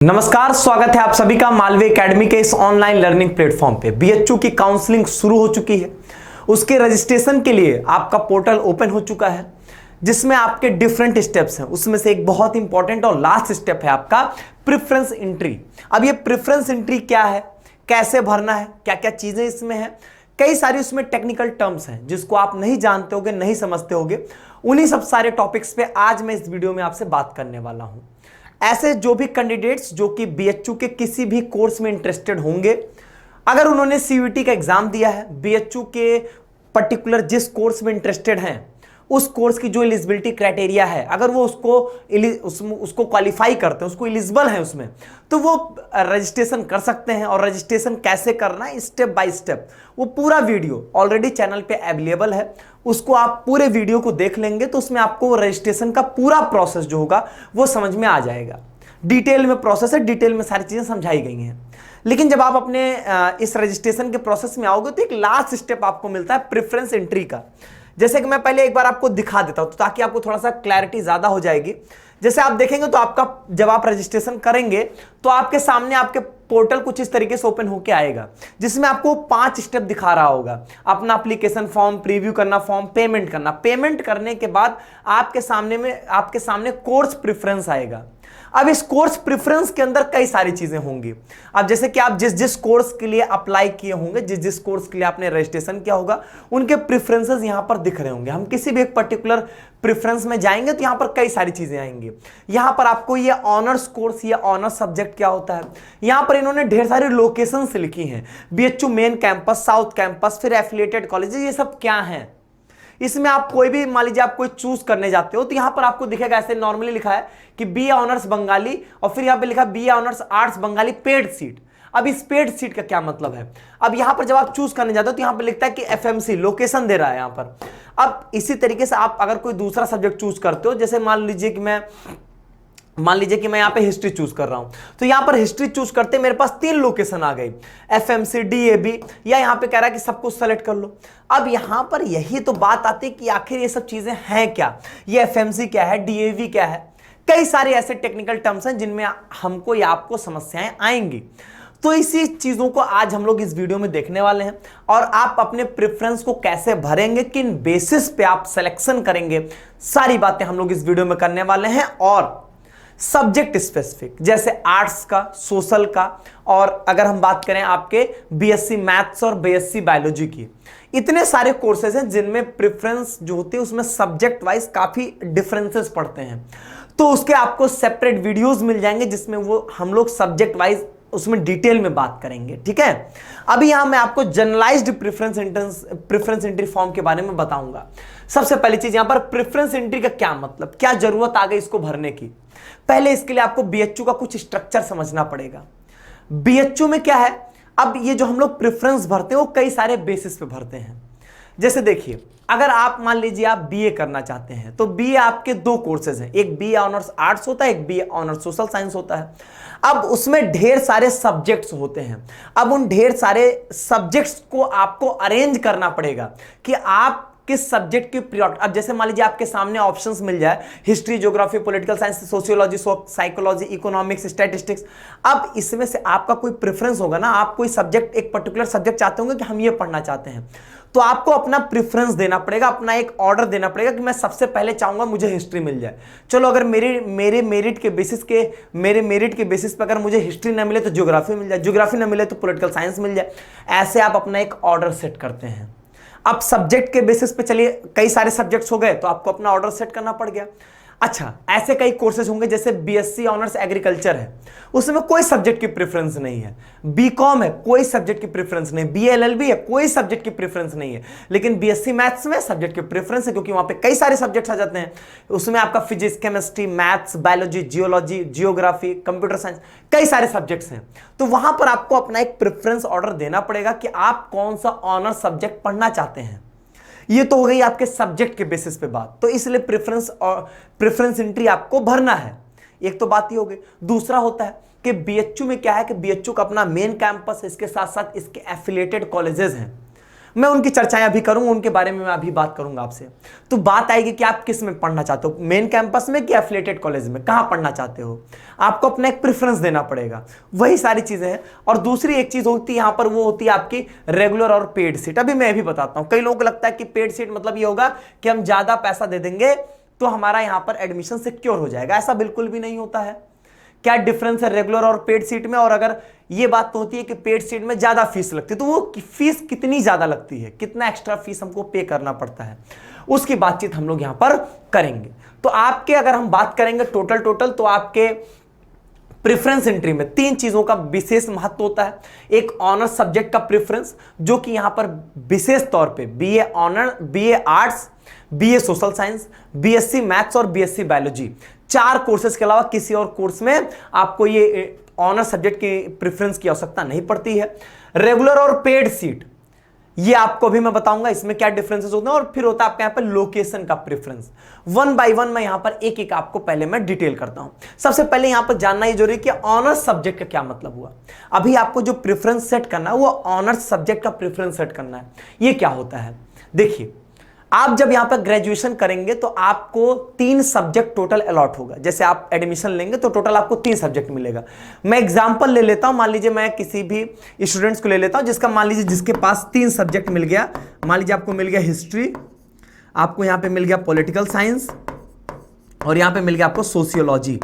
नमस्कार, स्वागत है आप सभी का मालवी एकेडमी के इस ऑनलाइन लर्निंग प्लेटफॉर्म पे। बीएचयू की काउंसलिंग शुरू हो चुकी है। उसके रजिस्ट्रेशन के लिए आपका पोर्टल ओपन हो चुका है, जिसमें आपके डिफरेंट स्टेप्स हैं। उसमें से एक बहुत इंपॉर्टेंट और लास्ट स्टेप है आपका प्रेफरेंस एंट्री। अब ये प्रेफरेंस एंट्री क्या है, कैसे भरना है, क्या क्या चीजें इसमें हैं, कई सारी उसमें टेक्निकल टर्म्स हैं जिसको आप नहीं जानते होगे, नहीं समझते होगे। उन्हीं सब सारे टॉपिक्स पे आज मैं इस वीडियो में आपसे बात करने वाला हूं। ऐसे जो भी कैंडिडेट्स जो कि बीएचयू के किसी भी कोर्स में इंटरेस्टेड होंगे, अगर उन्होंने सीयूईटी का एग्जाम दिया है, बीएचयू के पर्टिकुलर जिस कोर्स में इंटरेस्टेड हैं, उस कोर्स की जो एलिजिबिलिटी क्राइटेरिया है, अगर वो उसको क्वालिफाई करते हैं, उसको एलिजिबल है उसमें, तो वो रजिस्ट्रेशन कर सकते हैं। और रजिस्ट्रेशन कैसे करना है स्टेप बाय स्टेप, वो पूरा वीडियो ऑलरेडी चैनल पे अवेलेबल है। उसको आप पूरे वीडियो को देख लेंगे तो उसमें आपको रजिस्ट्रेशन का पूरा प्रोसेस जो होगा वो समझ में आ जाएगा। डिटेल में प्रोसेस है, डिटेल में सारी चीजें समझाई गई हैं। लेकिन जब आप अपने इस रजिस्ट्रेशन के प्रोसेस में आओगे तो एक लास्ट स्टेप आपको मिलता है प्रेफरेंस एंट्री का। जैसे कि मैं पहले एक बार आपको दिखा देता हूं, तो ताकि आपको थोड़ा सा क्लैरिटी ज्यादा हो जाएगी। जैसे आप देखेंगे तो आपका जब आप रजिस्ट्रेशन करेंगे तो आपके सामने आपके पोर्टल कुछ इस तरीके से ओपन होके आएगा, जिसमें आपको 5 स्टेप दिखा रहा होगा। अपना एप्लीकेशन फॉर्म, प्रीव्यू करना फॉर्म, पेमेंट करना। पेमेंट करने के बाद आपके सामने कोर्स प्रेफरेंस आएगा। अब इस कोर्स प्रेफरेंस के अंदर कई सारी चीजें होंगी। अब जैसे कि आप जिस जिस कोर्स के लिए अप्लाई किए होंगे, जिस जिस कोर्स के लिए आपने रजिस्ट्रेशन किया होगा, उनके प्रेफरेंसेस यहां पर दिख रहे होंगे। हम किसी भी एक पर्टिकुलर प्रेफरेंस में जाएंगे तो यहां पर कई सारी चीजें आएंगी। यहां पर आपको ये ऑनर्स कोर्स, ये ऑनर्स सब्जेक्ट क्या होता है, यहां पर इन्होंने ढेर सारी लोकेशंस लिखी हैं। BHU main campus, south campus, फिर एफिलिएटेड कॉलेज, ये सब क्या है। इसमें आप कोई भी, मान लीजिए आप कोई चूज करने जाते हो तो यहां पर आपको दिखेगा, ऐसे नॉर्मली लिखा है कि बीए ऑनर्स बंगाली, और फिर यहां पे लिखा BA honours arts Bengali paid seat. अब इस पेड सीट का क्या मतलब है। अब यहां पर जब आप चूज करने जाते हो तो यहां पर लिखता है कि एफएमसी लोकेशन दे रहा है यहां पर। अब इसी तरीके से आप अगर कोई दूसरा सब्जेक्ट चूज करते हो, जैसे मान लीजिए कि मैं यहां पे हिस्ट्री चूज कर रहा हूं, तो यहां पर हिस्ट्री चूज करते मेरे पास 3 लोकेशन आ गई, एफएमसी, डीएबी, या यहां पे कह रहा है कि सब कुछ सेलेक्ट कर लो। अब यहां पर यही तो बात आती है कि आखिर ये सब चीजें हैं क्या, ये एफएमसी क्या है, डीएवी क्या है। कई सारे ऐसे टेक्निकल टर्म्स हैं जिनमें हमको या आपको समस्याएं आएंगी। तो इसी चीजों को आज हम लोग इस वीडियो में देखने वाले हैं। और आप अपने प्रेफरेंस को कैसे भरेंगे, किन बेसिस पे आप सिलेक्शन करेंगे, सारी बातें हम लोग इस वीडियो में करने वाले हैं। और सब्जेक्ट स्पेसिफिक, जैसे आर्ट्स का, सोशल का, और अगर हम बात करें आपके बीएससी मैथ्स और बीएससी बायोलॉजी की, इतने सारे कोर्सेज हैं जिनमें प्रेफरेंस जो होती है उसमें सब्जेक्ट वाइज काफी डिफरेंसेस पड़ते हैं। तो उसके आपको सेपरेट वीडियोस मिल जाएंगे जिसमें वो हम लोग सब्जेक्ट वाइज उसमें डिटेल में बात करेंगे, ठीक है। अभी यहां मैं आपको जनरलाइज्ड प्रेफरेंस एंट्री फॉर्म के बारे में बताऊंगा। सबसे पहली चीज यहां पर प्रेफरेंस एंट्री का क्या मतलब, क्या जरूरत आ गई इसको भरने की। पहले इसके लिए आपको बीएचयू का कुछ स्ट्रक्चर समझना पड़ेगा। बीएचयू में क्या है, अब ये जो हम लोग प्रेफरेंस भरते हैं वो कई सारे बेसिस पे भरते हैं। जैसे देखिए, अगर आप मान लीजिए आप बीए करना चाहते हैं तो बीए आपके 2 कोर्सेज हैं, एक बीए ऑनर्स आर्ट्स होता है, एक बीए ऑनर्स सोशल साइंस होता है। अब उसमें ढेर सारे सब्जेक्ट्स होते हैं। अब उन ढेर सारे सब्जेक्ट्स को आपको अरेंज करना पड़ेगा कि आप किस सब्जेक्ट की प्रायोरिटी। अब जैसे मान लीजिए आपके सामने ऑप्शंस मिल जाए, history, geography, political science, sociology, psychology, economics, statistics. अब इसमें से आपका कोई प्रेफरेंस होगा ना, आप कोई सब्जेक्ट, एक पर्टिकुलर सब्जेक्ट चाहते होंगे कि हम ये पढ़ना चाहते हैं, तो आपको अपना प्रेफरेंस देना पड़ेगा, अपना एक ऑर्डर देना पड़ेगा कि मैं सबसे पहले चाहूंगा मुझे हिस्ट्री मिल जाए। चलो, अगर मेरे मेरिट के बेसिस पे अगर मुझे हिस्ट्री ना मिले तो ज्योग्राफी मिल जाए, ज्योग्राफी ना मिले तो पॉलिटिकल साइंस मिल जाए। ऐसे आप अपना एक ऑर्डर सेट करते हैं। अब सब्जेक्ट के बेसिस पे चलिए, कई सारे सब्जेक्ट्स हो गए तो आपको अपना ऑर्डर सेट करना पड़ गया। अच्छा, ऐसे कई कोर्सेज होंगे, जैसे बीएससी ऑनर्स एग्रीकल्चर है, उसमें कोई सब्जेक्ट की प्रेफरेंस नहीं है। बीकॉम है, कोई सब्जेक्ट की प्रेफरेंस नहीं। बीएलएलबी है, कोई सब्जेक्ट की प्रेफरेंस नहीं है। लेकिन बीएससी मैथ्स में सब्जेक्ट की प्रेफरेंस है, क्योंकि वहां पे कई सारे सब्जेक्ट्स आ जाते हैं। उसमें आपका physics, chemistry, maths, biology, geology, geography, computer science, कई सारे सब्जेक्ट्स हैं। तो वहां पर आपको अपना एक प्रेफरेंस ऑर्डर देना पड़ेगा कि आप कौन सा ऑनर सब्जेक्ट पढ़ना चाहते हैं। ये तो हो गई आपके सब्जेक्ट के बेसिस पे बात। तो इसलिए प्रेफरेंस एंट्री आपको भरना है। एक तो बात ये हो गई। दूसरा होता है कि बीएचयू में क्या है कि बीएचयू का अपना मेन कैंपस है, इसके साथ साथ इसके एफिलिएटेड कॉलेजेस हैं। मैं उनकी चर्चाएं अभी करूंगा, उनके बारे में मैं अभी बात करूंगा आपसे। तो बात आएगी कि आप किस में पढ़ना चाहते हो, मेन कैंपस में कि एफिलिएटेड कॉलेज में, कहां पढ़ना चाहते हो, आपको अपना एक प्रेफरेंस देना पड़ेगा। वही सारी चीजें हैं। और दूसरी एक चीज होती है यहां पर, वो होती है आपकी रेगुलर और पेड सीट। अभी मैं भी बताता हूं, कई लोगों को लगता है कि पेड सीट मतलब ये होगा कि हम ज्यादा पैसा दे देंगे तो हमारा यहां पर एडमिशन सिक्योर हो जाएगा। ऐसा बिल्कुल भी नहीं होता है। क्या डिफरेंस है रेगुलर और पेड सीट में? और अगर ये बात तो होती है कि पेड सीट में ज्यादा फीस लगती है, तो वो फीस कितनी ज्यादा लगती है, कितना एक्स्ट्रा फीस हमको पे करना पड़ता है, उसकी बातचीत हम लोग यहां पर करेंगे। तो आपके अगर हम बात करेंगे टोटल तो आपके प्रेफरेंस एंट्री में 3 चीजों का विशेष महत्व होता है। एक ऑनर्स सब्जेक्ट का प्रेफरेंस, जो कि यहां पर विशेष तौर पे BA honour, BA arts, BA social science, BSc maths और बीएससी बायोलॉजी, 4 कोर्सेज के अलावा किसी और कोर्स में आपको ये ऑनर्स सब्जेक्ट की प्रेफरेंस की आवश्यकता नहीं पड़ती है। रेगुलर और पेड सीट, ये आपको भी मैं बताऊंगा इसमें क्या डिफरेंसेस होते हैं। और फिर होता है आपके यहां पर लोकेशन का प्रेफरेंस। 1 बाय 1 मैं यहां पर एक एक आपको पहले मैं डिटेल करता हूं। सबसे पहले यहां पर जानना ये जरूरी है कि ऑनर्स सब्जेक्ट का क्या मतलब हुआ। अभी आपको जो प्रेफरेंस सेट करना है वो ऑनर्स सब्जेक्ट का प्रेफरेंस सेट करना है। ये क्या होता है, देखिए, आप जब यहां पर ग्रेजुएशन करेंगे तो आपको 3 सब्जेक्ट टोटल अलॉट होगा। जैसे आप एडमिशन लेंगे तो टोटल आपको 3 सब्जेक्ट मिलेगा। मैं एग्जांपल ले लेता हूं, मान लीजिए मैं किसी भी स्टूडेंट्स को ले लेता हूं जिसका मान लीजिए जिसके पास 3 सब्जेक्ट मिल गया। मान लीजिए आपको मिल गया हिस्ट्री, आपको यहां पे मिल गया पॉलिटिकल साइंस और यहां पे मिल गया आपको सोशियोलॉजी।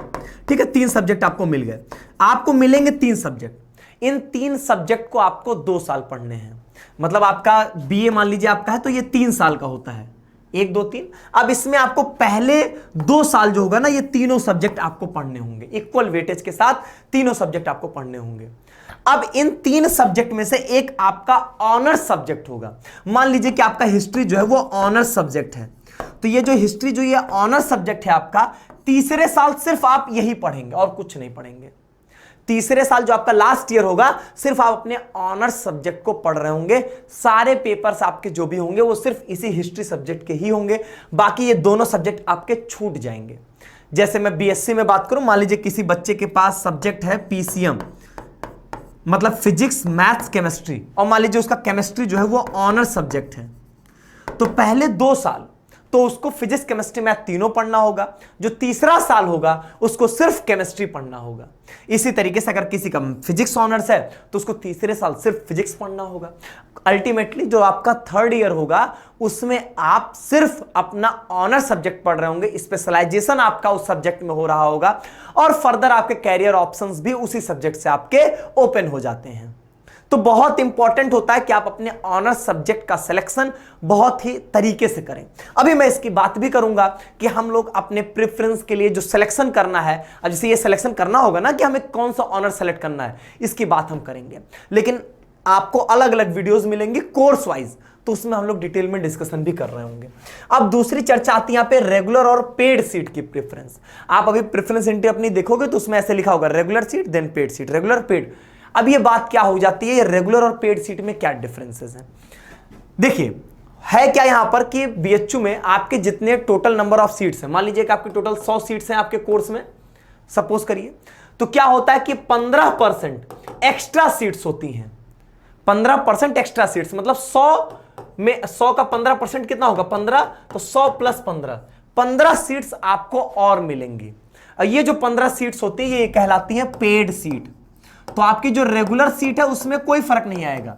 ठीक है, 3 सब्जेक्ट आपको मिल गए। आपको मिलेंगे 3 सब्जेक्ट। इन 3 सब्जेक्ट को आपको 2 साल पढ़ने हैं। मतलब आपका बीए मान लीजिए आपका है तो ये 3 साल का होता है, 1 2 3। अब इसमें आपको पहले 2 साल जो होगा ना, ये तीनों सब्जेक्ट आपको पढ़ने होंगे, इक्वल वेटेज के साथ तीनों सब्जेक्ट आपको पढ़ने होंगे। अब इन 3 सब्जेक्ट में से एक आपका ऑनर्स सब्जेक्ट होगा। मान लीजिए कि आपका हिस्ट्री जो है वो ऑनर्स सब्जेक्ट है, तो ये जो हिस्ट्री जो ये ऑनर्स सब्जेक्ट है आपका, तीसरे साल सिर्फ आप यही पढ़ेंगे और कुछ नहीं पढ़ेंगे। तीसरे साल जो आपका लास्ट ईयर होगा, सिर्फ आप अपने ऑनर्स सब्जेक्ट को पढ़ रहे होंगे। सारे पेपर्स आपके जो भी होंगे वो सिर्फ इसी हिस्ट्री सब्जेक्ट के ही होंगे। बाकी ये दोनों सब्जेक्ट आपके छूट जाएंगे। जैसे मैं बीएससी में बात करूं, मान लीजिए किसी बच्चे के पास सब्जेक्ट है पीसीएम, मतलब फिजिक्स मैथ्स केमिस्ट्री, और मान लीजिए उसका केमिस्ट्री जो है वो ऑनर्स सब्जेक्ट है, तो पहले 2 साल तो उसको फिजिक्स केमिस्ट्री मैथ तीनों पढ़ना होगा। जो तीसरा साल होगा उसको सिर्फ केमिस्ट्री पढ़ना होगा। इसी तरीके से अगर किसी का फिजिक्स ऑनर्स है तो उसको तीसरे साल सिर्फ फिजिक्स पढ़ना होगा। अल्टीमेटली जो आपका 3rd ईयर होगा उसमें आप सिर्फ अपना ऑनर्स सब्जेक्ट पढ़ रहे होंगे, स्पेशलाइजेशन आपका उस सब्जेक्ट में हो रहा होगा और फर्दर आपके कैरियर ऑप्शंस भी उसी सब्जेक्ट से आपके ओपन हो जाते हैं। तो बहुत इंपॉर्टेंट होता है कि आप अपने ऑनर्स सब्जेक्ट का सिलेक्शन बहुत ही तरीके से करें। अभी मैं इसकी बात भी करूंगा कि हम लोग अपने प्रेफरेंस के लिए जो सिलेक्शन करना है, अब जैसे ये सिलेक्शन करना होगा ना कि हमें कौन सा ऑनर सेलेक्ट करना है, इसकी बात हम करेंगे। लेकिन आपको अलग अलग वीडियोस मिलेंगी कोर्स वाइज, तो उसमें हम लोग डिटेल में डिस्कशन भी कर रहे होंगे। अब दूसरी चर्चा आती है यहाँ पे रेगुलर और पेड सीट की प्रेफरेंस। आप अभी प्रेफरेंस एंट्री अपनी देखोगे तो उसमें ऐसे लिखा होगा regular seat then paid seat, regular paid. अब ये बात क्या हो जाती है, ये रेगुलर और पेड सीट में क्या डिफरेंसेस हैं? देखिए, है क्या यहां पर कि बीएचयू में आपके जितने टोटल नंबर ऑफ सीट्स हैं, मान लीजिए कि आपके टोटल 100 सीट्स हैं आपके कोर्स में, सपोज करिए, तो क्या होता है कि 15% एक्स्ट्रा सीट्स होती हैं। 15% एक्स्ट्रा सीट्स मतलब 100 में 100 का 15% कितना होगा, 15, तो 100 + 15 सीट्स आपको और मिलेंगी। ये जो 15 सीट्स होती है ये कहलाती है पेड सीट। तो आपकी जो रेगुलर सीट है उसमें कोई फर्क नहीं आएगा।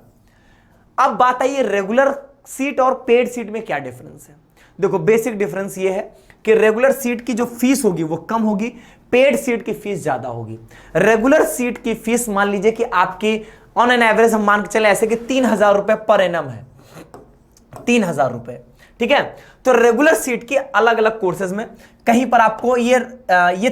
अब बात आई रेगुलर सीट और पेड सीट में क्या डिफरेंस है। देखो, बेसिक डिफरेंस ये है कि रेगुलर सीट की जो फीस होगी वो कम होगी, पेड सीट की फीस ज्यादा होगी। रेगुलर सीट की फीस मान लीजिए कि आपकी ऑन एन एवरेज हम मान के चले ऐसे कि 3000 रुपए पर एनम है, 3000 रुपए, ठीक है। तो रेगुलर सीट की अलग अलग कोर्सेज में कहीं पर आपको ये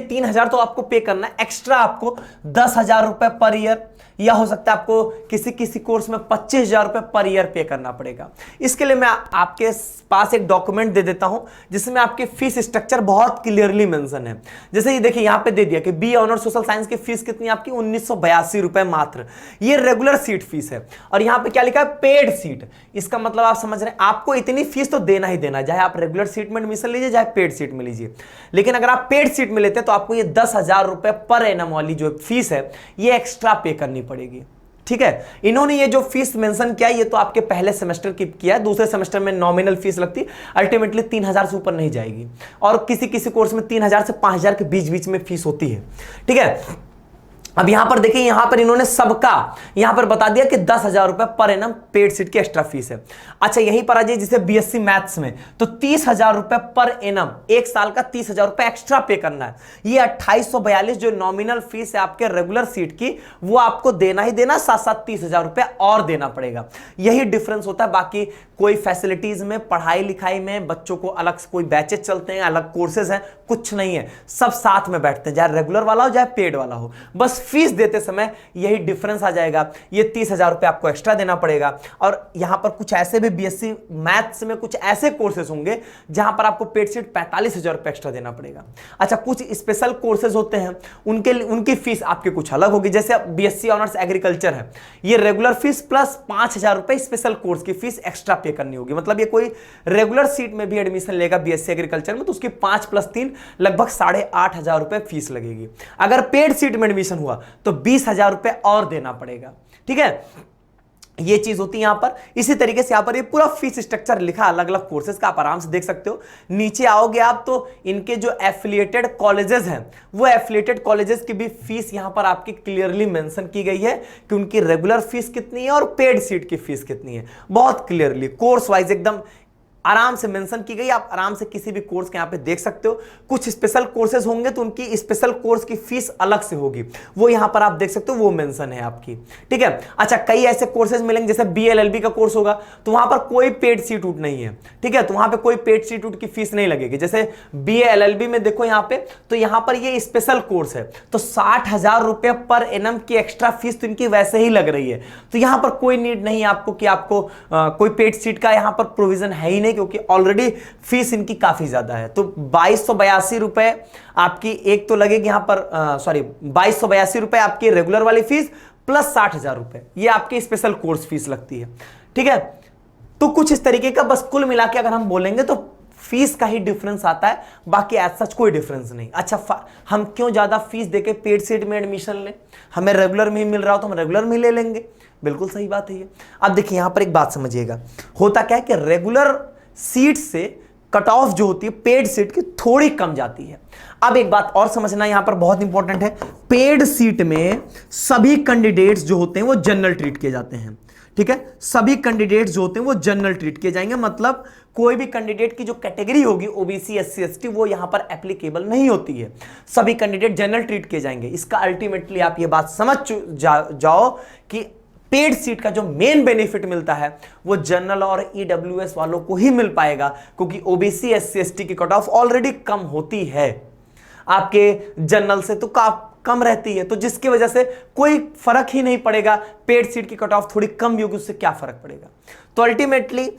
3000 तो आपको पे करना है, एक्स्ट्रा आपको 10,000 रुपए पर ईयर, या हो सकता है आपको किसी किसी कोर्स में 25,000 रुपए पर ईयर पे करना पड़ेगा। इसके लिए मैं आपके पास एक डॉक्यूमेंट दे देता हूं जिसमें आपके फीस स्ट्रक्चर बहुत क्लियरली मेंशन है। जैसे ये देखिए यहां पे दे दिया कि बी ऑनर सोशल साइंस की फीस कितनी आपकी 1982 रुपए मात्र, ये रेगुलर सीट फीस है। और यहां पे क्या लिखा है, पेड सीट। इसका मतलब आप समझ रहे हैं, आपको इतनी फीस तो देना ही देना, चाहे आप रेगुलर सीट में एडमिशन लीजिए चाहे पेड सीट में लीजिए। लेकिन अगर आप पेड सीट में लेते हैं तो आपको ये 10,000 रुपए पर एनम वाली जो फीस है ये एक्स्ट्रा पे करनी पड़ेगी। ठीक है। इन्होंने ये जो फीस मेंशन किया ये तो आपके पहले सेमेस्टर की किया है, दूसरे सेमेस्टर में नॉमिनल फीस लगती है, अल्टीमेटली 3000 से ऊपर नहीं जाएगी, और किसी किसी कोर्स में 3000 से 5000 के बीच बीच में फीस होती है, ठीक है। अब यहां पर देखिए, यहां पर इन्होंने सबका यहां पर बता दिया कि 10,000 रुपए पर एनम पेड सीट की एक्स्ट्रा फीस है। अच्छा, यहीं पर आ जाइए जैसे बीएससी मैथ्स में, तो 30,000 रुपए पर एनम, एक साल का 30,000 रुपए एक्स्ट्रा पे करना है। ये 2842 जो नॉमिनल फीस है आपके रेगुलर सीट की, वो आपको देना ही देना, साथ साथ 30,000 रुपए और देना पड़ेगा। यही डिफरेंस होता है। बाकी कोई फैसिलिटीज में, पढ़ाई लिखाई में बच्चों को अलग से कोई बैचेज चलते हैं, अलग कोर्सेज हैं, कुछ नहीं है, सब साथ में बैठते हैं, चाहे रेगुलर वाला हो चाहे पेड वाला हो, बस फीस देते समय यही डिफरेंस आ जाएगा। ये 30,000 रुपए आपको एक्स्ट्रा देना पड़ेगा। और यहां पर कुछ ऐसे भी बीएससी मैथ्स में कुछ ऐसे कोर्सेज होंगे जहां पर आपको पेड सीट 45,000 रुपए एक्स्ट्रा देना पड़ेगा। अच्छा, कुछ स्पेशल कोर्सेज होते हैं, उनकी फीस आपकी कुछ अलग होगी। जैसे बीएससी ऑनर्स एग्रीकल्चर है, ये रेगुलर फीस प्लस 5,000 रुपए स्पेशल कोर्स की फीस एक्स्ट्रा पे करनी होगी। मतलब ये कोई रेगुलर सीट में भी एडमिशन लेगा बीएससी एग्रीकल्चर में, तो उसकी 5 + 3 लगभग 8,500 रुपए फीस लगेगी। अगर पेड सीट में एडमिशन हुआ तो 20,000 रुपए और देना पड़ेगा, ठीक है। ये चीज होती है यहां पर। इसी तरीके से यहां पर ये पूरा फीस स्ट्रक्चर लिखा, अलग अलग कोर्सेज का, आप आराम से देख सकते हो। नीचे आओगे आप तो इनके जो एफिलिएटेड कॉलेजेस हैं, वो एफिलिएटेड कॉलेजेस की भी फीस यहां पर आपकी क्लियरली मेंशन की गई है कि उनकी रेगुलर फीस कितनी है और पेड सीट की फीस कितनी है, बहुत क्लियरली कोर्स वाइज एकदम आराम से मेंशन की गई। आप आराम से किसी भी कोर्स के यहां पे देख सकते हो। कुछ स्पेशल कोर्सेज होंगे तो उनकी स्पेशल कोर्स की फीस अलग से होगी, वो यहां पर आप देख सकते हो, वो मेंशन है आपकी, ठीक है। अच्छा, कई ऐसे कोर्सेज मिलेंगे जैसे बीएलएलबी का कोर्स होगा, तो वहां पर कोई पेड सीट उठ नहीं है, ठीक है, तो वहां पे कोई पेड सीट उठ की फीस नहीं लगेगी। जैसे बीएलएलबी में देखो यहां पे, तो यहां पर ये स्पेशल कोर्स है, तो 60,000 रुपए पर एनम की एक्स्ट्रा फीस तो इनकी वैसे ही लग रही है, तो यहां पर कोई नीड नहीं आपको कि आपको कोई पेड सीट का यहां पर प्रोविजन है ही नहीं, क्योंकि ऑलरेडी फीस इनकी काफी ज्यादा है। तो 2282 रुपए आपकी एक तो लगेगी यहां पर, सॉरी 2282 रुपए आपकी रेगुलर वाली फीस प्लस 60,000 रुपए ये आपकी स्पेशल कोर्स फीस लगती है, ठीक है। तो कुछ इस तरीके का बस कुल मिला के अगर हम बोलेंगे तो फीस का ही डिफरेंस आता है, बाकी एज सच कोई डिफरेंस नहीं। अच्छा, हम क्यों ज्यादा फीस देके पेड सीट में एडमिशन लें, हमें रेगुलर में ही मिल रहा हो तो हम रेगुलर में ही ले लेंगे, बिल्कुल सही बात है ये। अब देखिए यहां पर एक बात समझिएगा, होता क्या है कि रेगुलर सीट से कट ऑफ जो होती है पेड सीट की थोड़ी कम जाती है। अब एक बात और समझना यहां पर बहुत इंपॉर्टेंट है, पेड सीट में सभी कैंडिडेट्स जो होते हैं वो जनरल ट्रीट किए जाते हैं, ठीक है। सभी कैंडिडेट्स जो होते हैं वो जनरल ट्रीट किए जाएंगे, मतलब कोई भी कैंडिडेट की जो कैटेगरी होगी ओबीसी एससी एसटी वो यहां पर एप्लीकेबल नहीं होती है, सभी कैंडिडेट जनरल ट्रीट किए जाएंगे। इसका अल्टीमेटली आप ये बात समझ जाओ कि पेड सीट का जो मेन बेनिफिट मिलता है वो जनरल और ईडब्ल्यूएस वालों को ही मिल पाएगा, क्योंकि ओबीसी एससी एसटी की कट ऑफ ऑलरेडी कम होती है, आपके जनरल से तो कम रहती है, तो जिसकी वजह से कोई फर्क ही नहीं पड़ेगा। पेड सीट की कट ऑफ थोड़ी कम भी होगी, उससे क्या फर्क पड़ेगा। तो अल्टीमेटली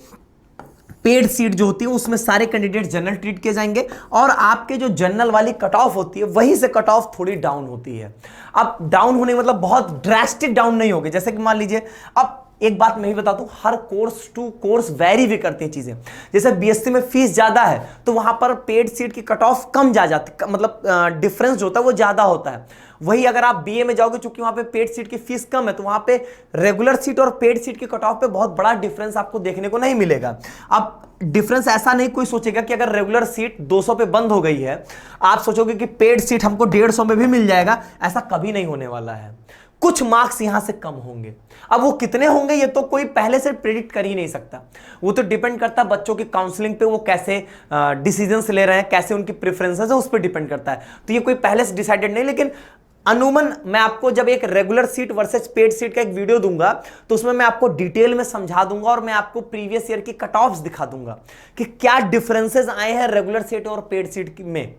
पेड सीट जो होती है उसमें सारे कैंडिडेट जनरल ट्रीट किए जाएंगे, और आपके जो जनरल वाली कट ऑफ होती है वहीं से कट ऑफ थोड़ी डाउन होती है। अब डाउन होने मतलब बहुत ड्रास्टिक डाउन नहीं होगी, जैसे कि मान लीजिए, अब एक बात मैं भी बता दूं, हर कोर्स टू कोर्स वेरी भी करती है चीजें। जैसे बीएससी में फीस ज्यादा है तो वहां पर पेड सीट की कट ऑफ कम जा जाती, मतलब डिफरेंस जो होता है वो ज्यादा होता है। वही अगर आप बीए में जाओगे, चूंकि वहां पे पेड सीट की फीस कम है, तो वहां पे रेगुलर सीट और पेड सीट की कट ऑफ पे बहुत बड़ा डिफरेंस आपको देखने को नहीं मिलेगा। अब डिफरेंस ऐसा नहीं कोई सोचेगा कि अगर रेगुलर सीट 200 पे बंद हो गई है, आप सोचोगे कि पेड सीट हमको 150 में भी मिल जाएगा, ऐसा कभी नहीं होने वाला है। कुछ मार्क्स यहां से कम होंगे। अब वो कितने होंगे ये तो कोई पहले से प्रेडिक्ट कर ही नहीं सकता, वो तो डिपेंड करता है बच्चों की काउंसलिंग पे, वो कैसे डिसीजंस ले रहे हैं, कैसे उनकी प्रेफरेंसेस है, उस पर डिपेंड करता है। तो ये कोई पहले से डिसाइडेड नहीं, लेकिन अनुमान मैं आपको जब एक regular seat versus paid seat का एक वीडियो दूंगा तो उसमें मैं आपको डिटेल में समझा दूंगा, और मैं आपको प्रीवियस ईयर की कट ऑफ्स दिखा दूंगा कि क्या डिफरेंसेस आए हैं रेगुलर सीट और पेड सीट में,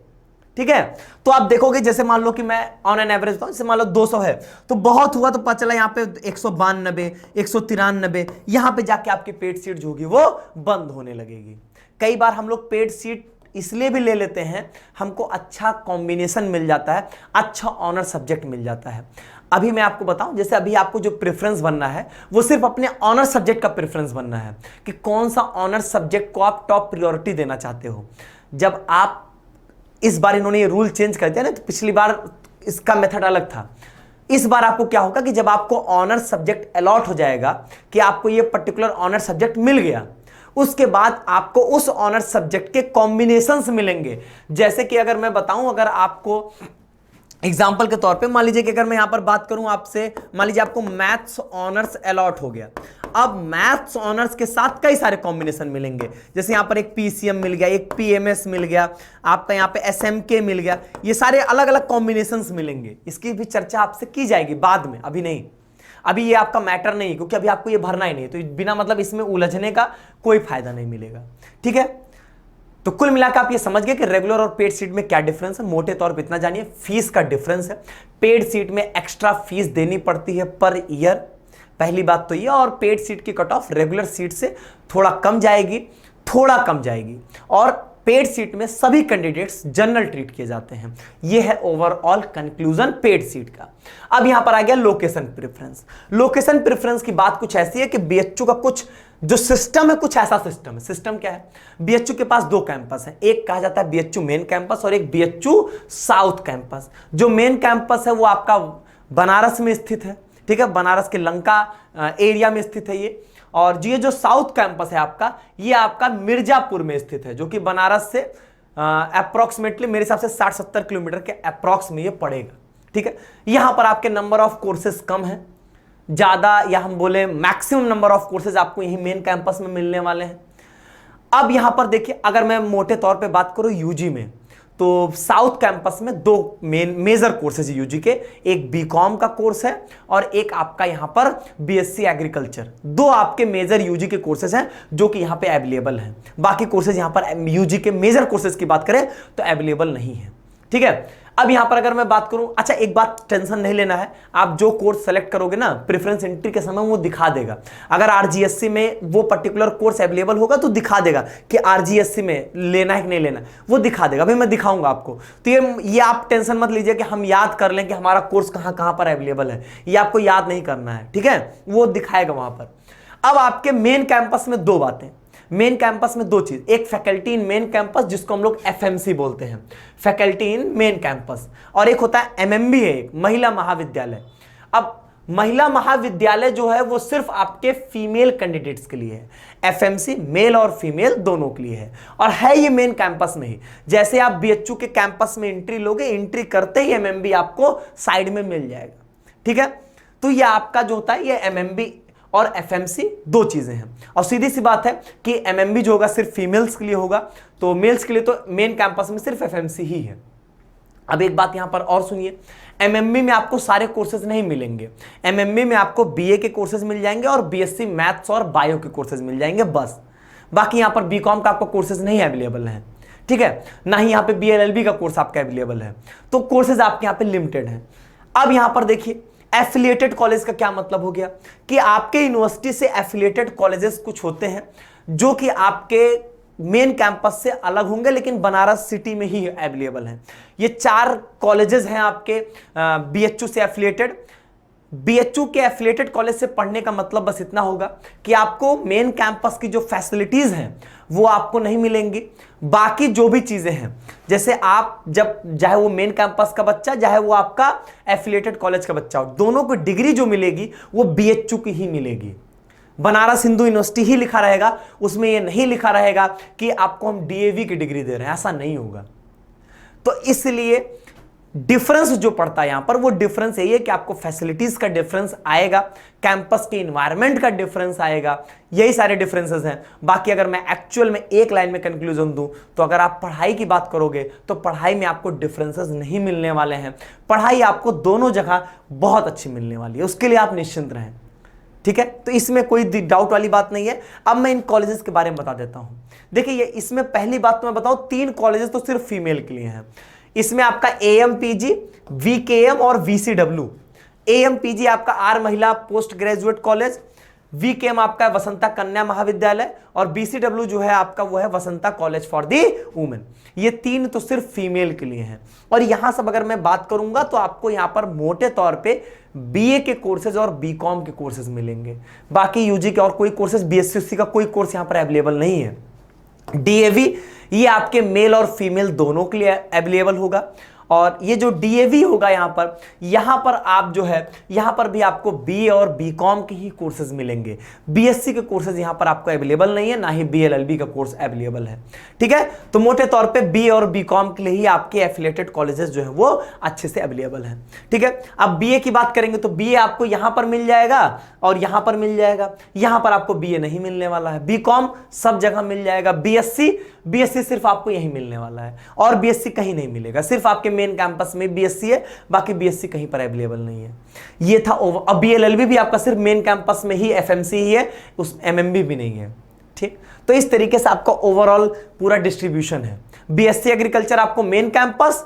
ठीक है। तो आप देखोगे, जैसे मान लो कि मैं ऑन एन एवरेज जैसे मान लो 200 है, तो बहुत हुआ तो पता चला यहाँ पे 192 193 यहां पे जाके आपकी पेड सीट जो होगी वो बंद होने लगेगी। कई बार हम लोग पेड सीट इसलिए भी ले लेते हैं, हमको अच्छा कॉम्बिनेशन मिल जाता है, अच्छा ऑनर सब्जेक्ट मिल जाता है। अभी मैं आपको बताऊं, जैसे अभी आपको जो प्रेफरेंस बनना है वो सिर्फ अपने ऑनर सब्जेक्ट का प्रेफरेंस बनना है कि कौन सा ऑनर सब्जेक्ट को आप टॉप प्रायोरिटी देना चाहते हो। जब आप, इस बार इन्होंने ये रूल चेंज कर दिया ना, तो पिछली बार इसका मेथड अलग था, इस बार आपको क्या होगा कि जब आपको ऑनर सब्जेक्ट अलॉट हो जाएगा कि आपको ये पर्टिकुलर ऑनर सब्जेक्ट मिल गया, उसके बाद आपको उस ऑनर सब्जेक्ट के कॉम्बिनेशंस मिलेंगे। जैसे कि अगर मैं बताऊं, अगर आपको एग्जाम्पल के तौर पे मान लीजिए कि अगर मैं यहां पर बात करूं आपसे, मान लीजिए आपको मैथ्स ऑनर्स अलॉट हो गया। अब मैथ्स ऑनर्स के साथ कई सारे कॉम्बिनेशन मिलेंगे, जैसे यहां पर एक पीसीएम मिल गया, एक पीएमएस मिल गया, आपका यहां पे एसएमके मिल गया, ये सारे अलग अलग कॉम्बिनेशंस मिलेंगे। इसकी भी चर्चा आपसे की जाएगी बाद में, अभी नहीं, अभी ये आपका मैटर नहीं, क्योंकि अभी आपको ये भरना ही नहीं, तो बिना मतलब इसमें उलझने का कोई फायदा नहीं मिलेगा। ठीक है, तो कुल मिलाकर आप ये समझ गए कि रेगुलर और पेड सीट में क्या डिफरेंस है। मोटे तौर पे इतना जानिए, फीस का डिफरेंस है। पेड सीट में एक्स्ट्रा फीस देनी पड़ती है पर ईयर, पहली बात तो ये, और पेड सीट की कट ऑफ रेगुलर सीट से थोड़ा कम जाएगी, और पेड सीट में सभी कैंडिडेट्स जनरल ट्रीट किए जाते हैं। यह है ओवरऑल कंक्लूजन पेड सीट का। अब यहां पर आ गया लोकेशन प्रेफरेंस। लोकेशन प्रेफरेंस की बात कुछ ऐसी है कि बीएचयू का कुछ जो सिस्टम है, कुछ ऐसा सिस्टम है। सिस्टम क्या है? बीएचयू के पास दो कैंपस है, एक कहा जाता है बीएचयू मेन कैंपस और एक बीएचयू साउथ कैंपस। जो मेन कैंपस है वो आपका बनारस में स्थित है, ठीक है, बनारस के लंका एरिया में स्थित है ये। और ये जो साउथ कैंपस है आपका, ये आपका मिर्जापुर में स्थित है, जो कि बनारस से अप्रोक्सीमेटली मेरे हिसाब से 60-70 किलोमीटर के अप्रोक्स में ये पड़ेगा। ठीक है, यहां पर आपके नंबर ऑफ कोर्सेज कम है, ज्यादा या हम बोले मैक्सिमम नंबर ऑफ कोर्सेज आपको यही मेन कैंपस में मिलने वाले हैं। अब यहां पर देखिए, अगर मैं मोटे तौर पे बात करूं यूजी में, तो साउथ कैंपस में दो मेजर कोर्सेज यूजी के, एक बीकॉम का कोर्स है और एक आपका यहां पर बीएससी एग्रीकल्चर। दो आपके मेजर यूजी के कोर्सेज हैं जो कि यहां पे अवेलेबल हैं। बाकी कोर्सेज यहां पर यूजी के मेजर कोर्सेज की बात करें तो अवेलेबल नहीं है। ठीक है, अब यहां पर अगर मैं बात करूं, अच्छा एक बात टेंशन नहीं लेना है, आप जो कोर्स सेलेक्ट करोगे ना प्रेफरेंस एंट्री के समय वो दिखा देगा। अगर आरजीएससी में वो पर्टिकुलर कोर्स अवेलेबल होगा तो दिखा देगा कि आरजीएससी में लेना है कि नहीं लेना, वो दिखा देगा। अभी मैं दिखाऊंगा आपको, तो ये आप टेंशन मत लीजिए कि हम याद कर लें कि हमारा कोर्स कहां कहां पर अवेलेबल है, ये आपको याद नहीं करना है। ठीक है, वो दिखाएगा वहां पर। अब आपके मेन कैंपस में दो बातें, मेन कैंपस में दो चीज, एक फैकल्टी इन मेन कैंपस जिसको हम लोग एफएमसी बोलते हैं, फैकल्टी इन मेन कैंपस, और एक होता है एमएमबी है, एक महिला महाविद्यालय। अब महिला महाविद्यालय जो है वो सिर्फ आपके फीमेल कैंडिडेट्स के लिए है, एफएमसी मेल और फीमेल दोनों के लिए है, और है ये मेन कैंपस में ही। जैसे आप बीएचयू के कैंपस में एंट्री लोगे, एंट्री करते ही एमएमबी आपको साइड में मिल जाएगा। ठीक है, तो ये आपका जो होता है ये एमएमबी और एफएमसी दो चीजें हैं। और सीधी सी बात है कि एमएमबी जो होगा सिर्फ फीमेल्स के लिए होगा, तो मेल्स के लिए तो मेन कैंपस में सिर्फ एफएमसी ही है। अब एक बात यहां पर और सुनिए, एमएमबी में आपको सारे कोर्सेज नहीं मिलेंगे। एमएमबी में आपको बीए के कोर्सेज मिल जाएंगे और बीएससी मैथ्स और बायो के कोर्सेज मिल जाएंगे बस। बाकी यहां पर बीकॉम का आपको कोर्सेज नहीं अवेलेबल है। ठीक है, ना ही यहां पे बीएलएलबी का कोर्स आपका अवेलेबल है, तो कोर्सेज आपके यहां पे लिमिटेड है। अब यहां पर देखिए, एफिलिएटेड कॉलेज का क्या मतलब हो गया कि आपके यूनिवर्सिटी से एफिलिएटेड कॉलेजेस कुछ होते हैं जो कि आपके मेन कैंपस से अलग होंगे, लेकिन बनारस सिटी में ही अवेलेबल हैं। ये 4 कॉलेजेस हैं आपके बीएचयू से एफिलिएटेड। बीएचयू के एफिलिएटेड कॉलेज से पढ़ने का मतलब बस इतना होगा कि आपको मेन कैंपस की जो फैसिलिटीज हैं वो आपको नहीं मिलेंगी। बाकी जो भी चीजें हैं, जैसे आप जब चाहे वो मेन कैंपस का बच्चा, चाहे वो आपका एफिलिएटेड कॉलेज का बच्चा हो, दोनों को डिग्री जो मिलेगी वो बीएचयू की ही मिलेगी। बनारस हिंदू यूनिवर्सिटी ही लिखा रहेगा, उसमें ये नहीं लिखा रहेगा कि आपको हम डीएवी की डिग्री दे रहे हैं, ऐसा नहीं होगा। तो इसलिए डिफरेंस जो पड़ता है यहां पर, वो डिफरेंस यही है कि आपको फैसिलिटीज का डिफरेंस आएगा, कैंपस के इन्वायरमेंट का डिफरेंस आएगा, यही सारे डिफरेंसेस हैं। बाकी अगर मैं एक्चुअल में एक लाइन में कंक्लूजन दूं, तो अगर आप पढ़ाई की बात करोगे तो पढ़ाई में आपको डिफरेंसेस नहीं मिलने वाले हैं। पढ़ाई आपको दोनों जगह बहुत अच्छी मिलने वाली है, उसके लिए आप निश्चिंत रहें। ठीक है, तो इसमें कोई डाउट वाली बात नहीं है। अब मैं इन कॉलेजेस के बारे में बता देता हूं। देखिए, ये इसमें पहली बात तो मैं बताऊं, 3 कॉलेजेस तो सिर्फ फीमेल के लिए हैं। इसमें आपका एएमपीजी, वीकेएम और वीसीडब्ल्यू। एएमपीजी आपका आर महिला पोस्ट ग्रेजुएट कॉलेज, वीकेएम आपका वसंता कन्या महाविद्यालय, और बीसीडब्ल्यू जो है आपका वो है Vasanta college for the women. ये 3 तो सिर्फ फीमेल के लिए हैं। और यहां सब अगर मैं बात करूंगा तो आपको यहां पर मोटे तौर पे बीए के कोर्सेज और बीकॉम के कोर्सेज मिलेंगे। बाकी यूजी के और कोई कोर्सेज, बीएससी का कोई कोर्स यहां पर अवेलेबल नहीं है। डीएवी ये आपके मेल और फीमेल दोनों के लिए अवेलेबल होगा। और ये जो डीएवी होगा यहां पर आप जो है यहां पर भी आपको बीए और बीकॉम के ही कोर्सेज मिलेंगे। बीएससी के कोर्सेज यहां पर आपको अवेलेबल नहीं है, ना ही बीएलएलबी का कोर्स अवेलेबल है। ठीक है, तो मोटे तौर पे बीए और बीकॉम के लिए ही आपके एफिलिएटेड कॉलेजेस जो है वो अच्छे से अवेलेबल हैं। ठीक है, अब बीए की बात करेंगे तो बीए आपको यहां पर मिल जाएगा और यहां पर मिल जाएगा, यहां पर आपको बीए नहीं मिलने वाला है। बीकॉम सब जगह मिल जाएगा। बीएससी सिर्फ आपको यहीं मिलने वाला है और बीएससी कहीं नहीं मिलेगा, सिर्फ आपके मेन कैंपस में बीएससी है, बाकी बीएससी कहीं पर अवेलेबल नहीं है। ये था अब बीएलएलबी भी आपका सिर्फ मेन कैंपस में ही एफएमसी ही है, उस एमएमबी भी नहीं है। ठीक, तो इस तरीके से आपका ओवरऑल पूरा डिस्ट्रीब्यूशन है। बीएससी एग्रीकल्चर आपको मेन कैंपस,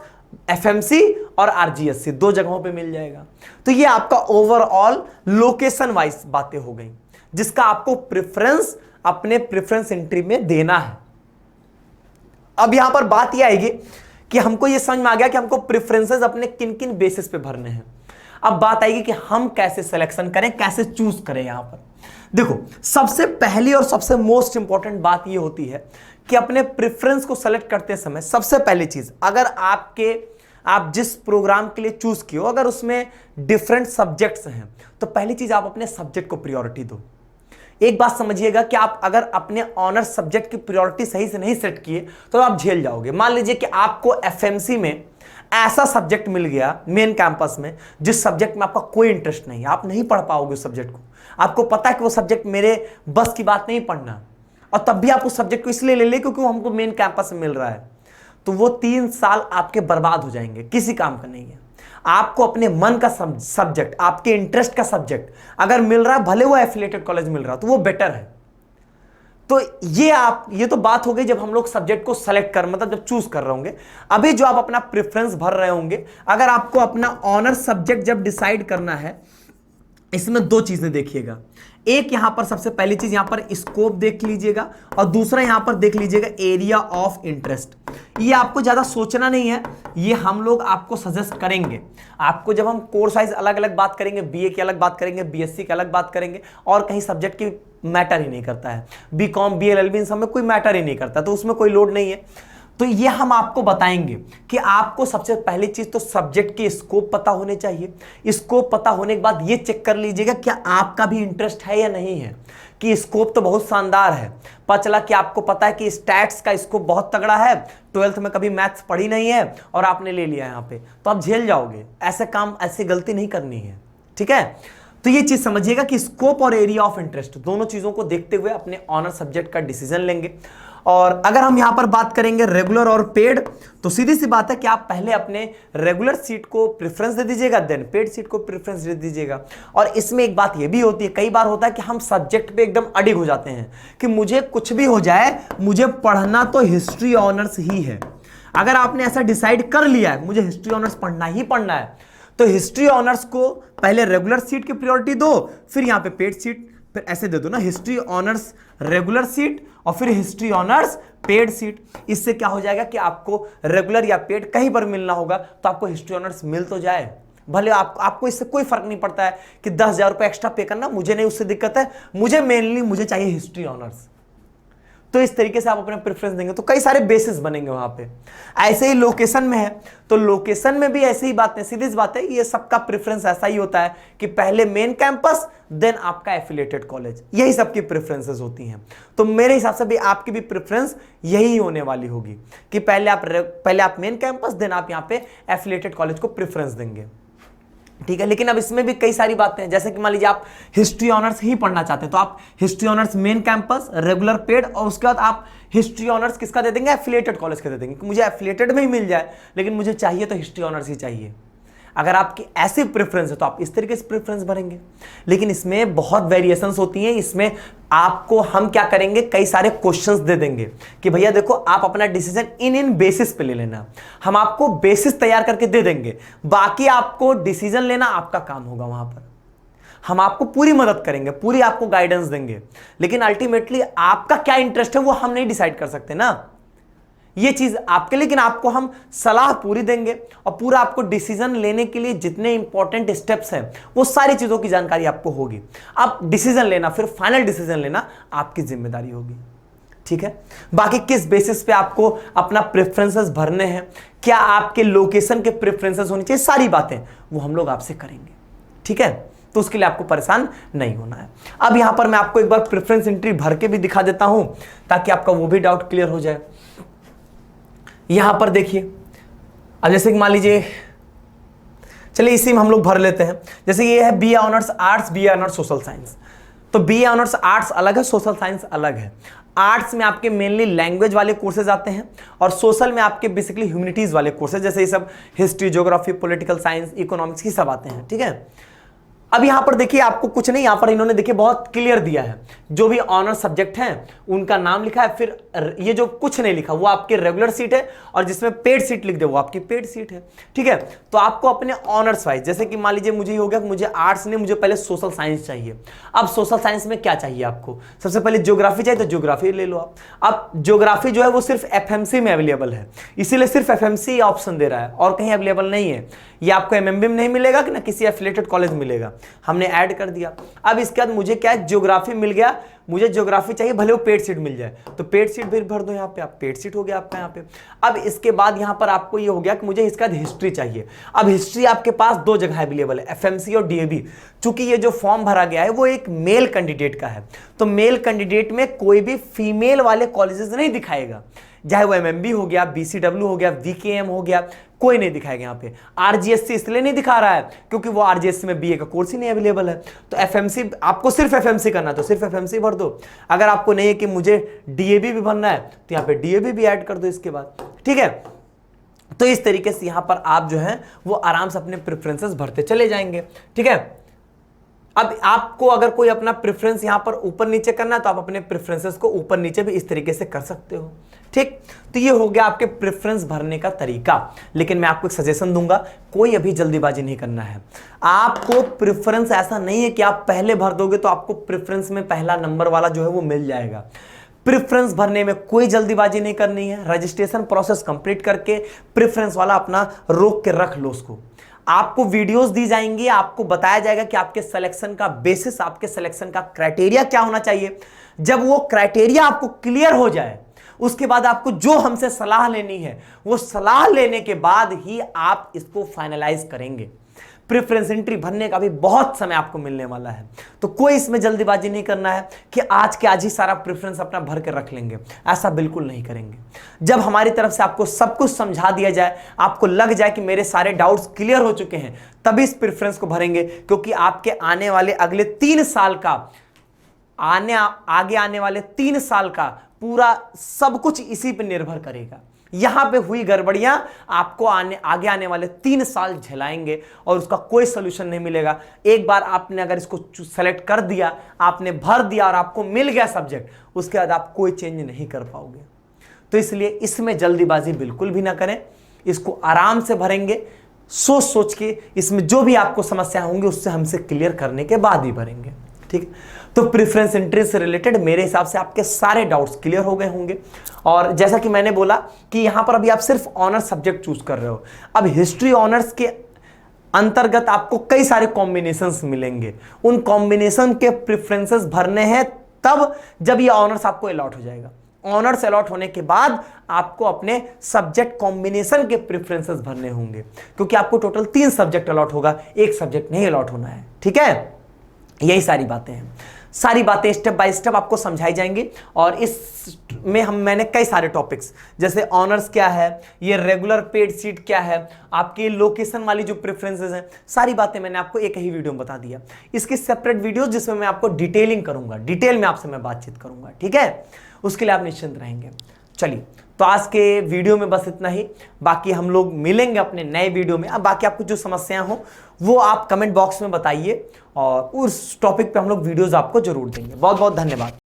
एफएमसी और आरजीएससी 2 जगहों पे मिल जाएगा। तो ये आपका ओवरऑल लोकेशन वाइज बातें हो गई, जिसका आपको प्रेफरेंस अपने प्रेफरेंस एंट्री में देना है। अब यहां पर बात यह आएगी कि हमको यह समझ में आ गया कि हमको प्रेफरेंसेस अपने किन किन बेसिस पे भरने हैं। अब बात आएगी कि हम कैसे सिलेक्शन करें, कैसे चूज करें। यहां पर देखो, सबसे पहली और सबसे मोस्ट इंपॉर्टेंट बात यह होती है कि अपने प्रेफरेंस को सेलेक्ट करते समय सबसे पहली चीज, अगर आप जिस प्रोग्राम के लिए चूज किए हो अगर उसमें डिफरेंट सब्जेक्ट्स हैं तो पहली चीज आप अपने सब्जेक्ट को प्रायोरिटी दो। एक बात समझिएगा कि आप अगर अपने ऑनर्स सब्जेक्ट की प्रायोरिटी सही से नहीं सेट किए तो आप झेल जाओगे। मान लीजिए कि आपको एफएमसी में ऐसा सब्जेक्ट मिल गया मेन कैंपस में जिस सब्जेक्ट में आपका कोई इंटरेस्ट नहीं है, आप नहीं पढ़ पाओगे उस सब्जेक्ट को। आपको पता है कि वो सब्जेक्ट मेरे बस की बात नहीं पढ़ना, और तब भी आप उस सब्जेक्ट को इसलिए ले क्योंकि वो हमको मेन कैंपस में मिल रहा है, तो वो 3 साल आपके बर्बाद हो जाएंगे, किसी काम का नहीं है। आपको अपने मन का सब्जेक्ट, आपके इंटरेस्ट का सब्जेक्ट अगर मिल रहा है, भले वो एफिलिएटेड कॉलेज मिल रहा है, तो वो बेटर है। तो ये तो बात हो गई जब हम लोग सब्जेक्ट को सेलेक्ट कर, मतलब जब चूज कर रहे होंगे। अभी जो आप अपना प्रेफरेंस भर रहे होंगे, अगर आपको अपना ऑनर सब्जेक्ट जब डिसाइड करना है, इसमें 2 चीजें देखिएगा। एक यहां पर सबसे पहली चीज यहां पर स्कोप देख लीजिएगा और दूसरा यहां पर देख लीजिएगा एरिया ऑफ इंटरेस्ट। ये आपको ज्यादा सोचना नहीं है, ये हम लोग आपको सजेस्ट करेंगे। आपको जब हम कोर्स वाइज अलग अलग बात करेंगे, बीए की अलग बात करेंगे, बीएससी की अलग बात करेंगे, और कहीं सब्जेक्ट की मैटर ही नहीं करता है। बीकॉम, बीएलएलबी इन सब में कोई मैटर ही नहीं करता, तो उसमें कोई लोड नहीं है। तो ये हम आपको बताएंगे कि आपको सबसे पहली चीज तो सब्जेक्ट के स्कोप पता होने चाहिए। स्कोप पता होने के बाद ये चेक कर लीजिएगा क्या आपका भी इंटरेस्ट है या नहीं है। कि स्कोप तो बहुत शानदार है, पता चला कि आपको पता है कि स्टैट्स का स्कोप बहुत तगड़ा है, 12th में कभी मैथ्स पढ़ी नहीं है और आपने ले लिया यहाँ पे, तो आप झेल जाओगे। ऐसे काम, ऐसी गलती नहीं करनी है। ठीक है, तो ये चीज समझिएगा कि स्कोप और एरिया ऑफ इंटरेस्ट दोनों चीजों को देखते हुए अपने ऑनर सब्जेक्ट का डिसीजन लेंगे। और अगर हम यहां पर बात करेंगे रेगुलर और पेड, तो सीधी सी बात है कि आप पहले अपने रेगुलर सीट को प्रेफरेंस दे दीजिएगा, देन पेड सीट को प्रेफरेंस दे दीजिएगा। और इसमें एक बात यह भी होती है, कई बार होता है कि हम सब्जेक्ट पे एकदम अडिग हो जाते हैं कि मुझे कुछ भी हो जाए, मुझे पढ़ना तो हिस्ट्री ऑनर्स ही है। अगर आपने ऐसा डिसाइड कर लिया है मुझे हिस्ट्री ऑनर्स पढ़ना ही पढ़ना है, तो हिस्ट्री ऑनर्स को पहले रेगुलर सीट की प्रायोरिटी दो, फिर यहां पे पेड सीट, फिर ऐसे दे दो ना, हिस्ट्री ऑनर्स रेगुलर सीट और फिर हिस्ट्री ऑनर्स पेड सीट। इससे क्या हो जाएगा कि आपको रेगुलर या पेड कहीं पर मिलना होगा तो आपको हिस्ट्री ऑनर्स मिल तो जाए। भले आपको इससे कोई फर्क नहीं पड़ता है कि 10,000 रुपये एक्स्ट्रा पे करना, मुझे नहीं उससे दिक्कत है, मुझे चाहिए हिस्ट्री ऑनर्स। तो इस तरीके से आप अपना प्रेफरेंस देंगे तो कई सारे बेसिस बनेंगे वहां पे। ऐसे ही लोकेशन में है, तो लोकेशन में भी ऐसी ही बात है, सीधी सी बात है, ये सबका प्रेफरेंस ऐसा ही होता है कि पहले मेन कैंपस देन आपका एफिलिएटेड कॉलेज, यही सबकी प्रेफरेंसेस होती हैं। तो मेरे हिसाब से भी आपकी भी प्रेफरेंस यही होने वाली होगी कि पहले आप मेन कैंपस देन आप यहाँ पे एफिलिएटेड कॉलेज को प्रेफरेंस देंगे। ठीक है, लेकिन अब इसमें भी कई सारी बातें हैं, जैसे कि मान लीजिए आप हिस्ट्री ऑनर्स ही पढ़ना चाहते हैं तो आप history honours main campus, regular paid, और उसके बाद आप हिस्ट्री ऑनर्स किसका दे देंगे, एफिलिएटेड कॉलेज का दे देंगे कि मुझे एफिलिएटेड में ही मिल जाए लेकिन मुझे चाहिए तो हिस्ट्री ऑनर्स ही चाहिए। अगर आपकी ऐसी प्रेफरेंस है तो आप इस तरीके से प्रेफरेंस भरेंगे। लेकिन इसमें बहुत वेरिएशंस होती हैं। इसमें आपको हम क्या करेंगे, कई सारे क्वेश्चंस दे देंगे कि भैया देखो आप अपना डिसीजन इन बेसिस पे ले लेना। हम आपको बेसिस तैयार करके दे देंगे, बाकी आपको डिसीजन लेना आपका काम होगा। वहां पर हम आपको पूरी मदद करेंगे, पूरी आपको गाइडेंस देंगे, लेकिन अल्टीमेटली आपका क्या इंटरेस्ट है वो हम नहीं डिसाइड कर सकते ना, ये चीज आपके, लेकिन आपको हम सलाह पूरी देंगे और पूरा आपको डिसीजन लेने के लिए जितने इंपॉर्टेंट स्टेप्स हैं वो सारी चीजों की जानकारी आपको होगी। अब डिसीजन लेना, फिर फाइनल डिसीजन लेना आपकी जिम्मेदारी होगी। ठीक है। बाकी किस बेसिस पे आपको अपना प्रेफरेंसेस भरने हैं, क्या आपके लोकेशन के प्रेफरेंसेस होने चाहिए, सारी बातें वो हम लोग आपसे करेंगे, ठीक है। तो उसके लिए आपको परेशान नहीं होना है। अब यहां पर मैं आपको एक बार प्रेफरेंस एंट्री भर के भी दिखा देता हूं ताकि आपका वो भी डाउट क्लियर हो जाए। यहां पर देखिए, अब जैसे कि मान लीजिए, चलिए इसी में हम लोग भर लेते हैं। जैसे ये है BA honours arts, BA honours social science. तो बीए ऑनर्स आर्ट्स अलग है, सोशल साइंस अलग है। आर्ट्स में आपके मेनली लैंग्वेज वाले कोर्सेज आते हैं और सोशल में आपके बेसिकली ह्यूमैनिटीज वाले कोर्सेज, जैसे ये सब history, geography, political science, economics, ये सब आते हैं, ठीक है। अब यहां पर देखिए, आपको कुछ नहीं, यहां पर इन्होंने देखिए बहुत क्लियर दिया है, जो भी ऑनर सब्जेक्ट हैं उनका नाम लिखा है, फिर ये जो कुछ नहीं लिखा वो आपके रेगुलर सीट है, और जिसमें पेड सीट लिख दे वो आपकी पेड सीट है, ठीक है। तो आपको अपने ऑनर्स वाइज, जैसे कि मान लीजिए मुझे हो गया कि मुझे आर्ट्स नहीं, मुझे पहले सोशल साइंस चाहिए। अब सोशल साइंस में क्या चाहिए आपको, सबसे पहले ज्योग्राफी चाहिए तो ज्योग्राफी ले लो आप। अब ज्योग्राफी जो है वो सिर्फ एफएमसी में अवेलेबल है, इसीलिए सिर्फ एफएमसी ऑप्शन दे रहा है और कहीं अवेलेबल नहीं है। ये आपको एमएमबी में नहीं मिलेगा कि ना किसी एफिलिएटेड कॉलेज मिलेगा, हमने ऐड कर दिया। अब इसके बाद मुझे क्या है, ज्योग्राफी मिल गया, मुझे ज्योग्राफी चाहिए, भले वो पेड सीट मिल जाए तो पेड सीट भी भर दो यहाँ पे, आप पेड सीट हो गया आपका यहाँ पे। अब इसके बाद यहाँ पर आपको ये हो गया कि मुझे इसका हिस्ट्री चाहिए। अब हिस्ट्री आपके पास दो जगह अवेलेबल है, एफएमसी और डीएवी। चूंकि ये जो फॉर्म भरा गया है वो एक मेल कैंडिडेट का है, तो मेल कैंडिडेट में कोई भी फीमेल वाले कॉलेजेस नहीं दिखाएगा, चाहे वो एमएमबी हो गया, बीसीडब्ल्यू हो गया, वीकेएम हो गया, कोई नहीं दिखाएगा यहाँ पे। आरजीएससी इसलिए नहीं दिखा रहा है क्योंकि वो आरजीएससी में बीए का कोर्स ही नहीं अवेलेबल है। तो एफएमसी, आपको सिर्फ एफएमसी करना है तो सिर्फ एफएमसी भर दो। अगर आपको नहीं है कि मुझे डीएबी भी भरना है तो यहाँ पे डीएबी भी ऐड कर दो इसके बाद, ठीक है। तो इस तरीके से यहाँ पर आप जो है वो आराम से अपने प्रेफरेंसेस भरते चले जाएंगे, ठीक है। अब आपको अगर कोई अपना प्रेफरेंस यहां पर ऊपर नीचे करना है तो आप अपने प्रेफरेंसेस को ऊपर नीचे भी इस तरीके से कर सकते हो, ठीक। तो ये हो गया आपके प्रेफरेंस भरने का तरीका। लेकिन मैं आपको एक सजेशन दूंगा, कोई अभी जल्दीबाजी नहीं करना है। आपको प्रेफरेंस ऐसा नहीं है कि आप पहले भर दोगे तो आपको प्रेफरेंस में पहला नंबर वाला जो है वो मिल जाएगा। प्रेफरेंस भरने में कोई जल्दीबाजी नहीं करनी है। रजिस्ट्रेशन प्रोसेस कंप्लीट करके प्रेफरेंस वाला अपना रोक के रख लो उसको। आपको वीडियोस दी जाएंगी, आपको बताया जाएगा कि आपके सिलेक्शन का बेसिस, आपके सिलेक्शन का क्राइटेरिया क्या होना चाहिए। जब वो क्राइटेरिया आपको क्लियर हो जाए उसके बाद आपको जो हमसे सलाह लेनी है वो सलाह लेने के बाद ही आप इसको फाइनलाइज करेंगे। प्रेफरेंस एंट्री भरने का भी बहुत समय आपको मिलने वाला है, तो कोई इसमें जल्दीबाजी नहीं करना है कि आज के आज ही सारा प्रेफरेंस अपना भर के रख लेंगे, ऐसा बिल्कुल नहीं करेंगे। जब हमारी तरफ से आपको सब कुछ समझा दिया जाए, आपको लग जाए कि मेरे सारे डाउट्स क्लियर हो चुके हैं, तभी इस प्रेफरेंस को भरेंगे। क्योंकि आपके आने वाले अगले 3 साल का आगे आने वाले 3 साल का पूरा सब कुछ इसी पर निर्भर करेगा। यहां पे हुई गड़बड़ियां आपको आगे आने वाले 3 साल झेलाएंगे और उसका कोई सोल्यूशन नहीं मिलेगा। एक बार आपने अगर इसको सेलेक्ट कर दिया, आपने भर दिया और आपको मिल गया सब्जेक्ट, उसके बाद आप कोई चेंज नहीं कर पाओगे। तो इसलिए इसमें जल्दीबाजी बिल्कुल भी ना करें, इसको आराम से भरेंगे, सोच सोच के इसमें जो भी आपको समस्या होंगी उससे हमसे क्लियर करने के बाद ही भरेंगे, ठीक। तो प्रेफरेंस एंट्री से रिलेटेड मेरे हिसाब से आपके सारे डाउट्स क्लियर हो गए होंगे। और जैसा कि मैंने बोला कि यहां पर अभी आप सिर्फ ऑनर्स सब्जेक्ट चूज कर रहे हो। अब हिस्ट्री ऑनर्स के अंतर्गत आपको कई सारे कॉम्बिनेशंस मिलेंगे, उन कॉम्बिनेशन के प्रेफरेंसेस भरने हैं तब जब ये ऑनर्स आपको अलॉट हो जाएगा। ऑनर्स अलॉट होने के बाद आपको अपने सब्जेक्ट कॉम्बिनेशन के प्रेफरेंसेस भरने होंगे, क्योंकि आपको टोटल 3 सब्जेक्ट अलॉट होगा, एक सब्जेक्ट नहीं अलॉट होना है, ठीक है। यही सारी बातें हैं, सारी बातें स्टेप बाय स्टेप आपको समझाई जाएंगी। और इसमें मैंने कई सारे टॉपिक्स, जैसे ऑनर्स क्या है, ये रेगुलर पेड सीट क्या है, आपकी लोकेशन वाली जो प्रेफरेंसेस हैं, सारी बातें मैंने आपको एक ही वीडियो में बता दिया। इसकी सेपरेट वीडियो जिसमें मैं आपको डिटेलिंग करूंगा, डिटेल में आपसे मैं बातचीत करूंगा, ठीक है। उसके लिए आप निश्चिंत रहेंगे। चलिए, तो आज के वीडियो में बस इतना ही। बाकी हम लोग मिलेंगे अपने नए वीडियो में। अब बाकी आपको जो समस्याएं हो वो आप कमेंट बॉक्स में बताइए और उस टॉपिक पे हम लोग वीडियोस आपको जरूर देंगे। बहुत बहुत धन्यवाद।